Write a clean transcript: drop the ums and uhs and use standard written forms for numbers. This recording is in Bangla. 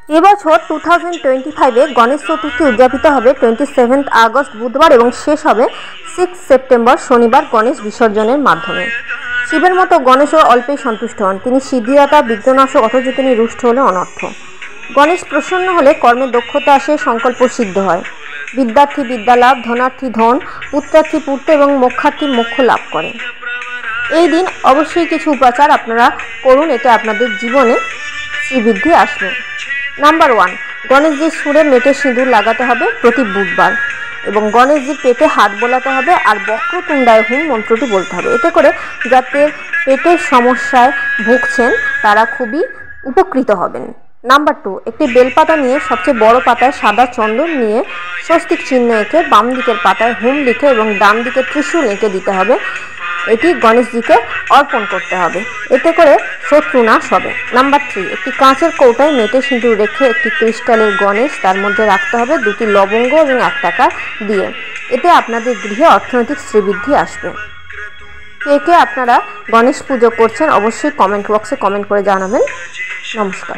এবছর 2025-এ গণেশ চতুর্থী উদযাপিত হবে 27 আগস্ট বুধবার এবং শেষ হবে 6 সেপ্টেম্বর শনিবার গণেশ বিসর্জনের মাধ্যমে। শিবের মতো গণেশও অল্পেই সন্তুষ্ট হন। তিনি সিদ্ধিদাতা, বিঘ্ননাশক, অথচ তিনি রুষ্ট হলে অনর্থ। গণেশ প্রসন্ন হলে কর্মে দক্ষতা আসে, সংকল্প সিদ্ধ হয়। বিদ্যার্থী বিদ্যা লাভ, ধনার্থী ধন, পুত্রার্থী পুত্র এবং মোক্ষার্থী মোক্ষ লাভ করে। এই দিন অবশ্যই কিছু উপাচার আপনারা করুন, এতে আপনাদের জীবনে শ্রীবৃদ্ধি আসবে। নাম্বার 1, গণেশজির সুরে মেটে সিঁদুর লাগাতে হবে প্রতি বুধবার এবং গণেশজির পেটে হাত বোলাতে হবে আর বক্রতুণ্ডায় হুম মন্ত্রটি বলতে হবে। এতে করে যাতে পেটের সমস্যায় ভুগছেন তারা খুবই উপকৃত হবেন। নাম্বার 2, একটি বেলপাতা নিয়ে সবচেয়ে বড় পাতায় সাদা চন্দন নিয়ে স্বস্তিক চিহ্ন এঁকে বাম দিকের পাতায় হুম লিখে এবং ডান দিকে ত্রিশূল এঁকে দিতে হবে। এটি গণেশজিকে অর্পণ করতে হবে, এতে করে শত্রু নাশ হবে। নাম্বার 3, একটি কাঁচের কৌটায় মেটে সিঁদুর রেখে একটি ক্রিস্টালের গণেশ তার মধ্যে রাখতে হবে 2টি লবঙ্গ এবং 1 টাকা দিয়ে। এতে আপনাদের গৃহে অর্থনৈতিক শ্রীবৃদ্ধি আসবে। কে আপনারা গণেশ পুজো করছেন অবশ্যই কমেন্ট বক্সে কমেন্ট করে জানাবেন। নমস্কার।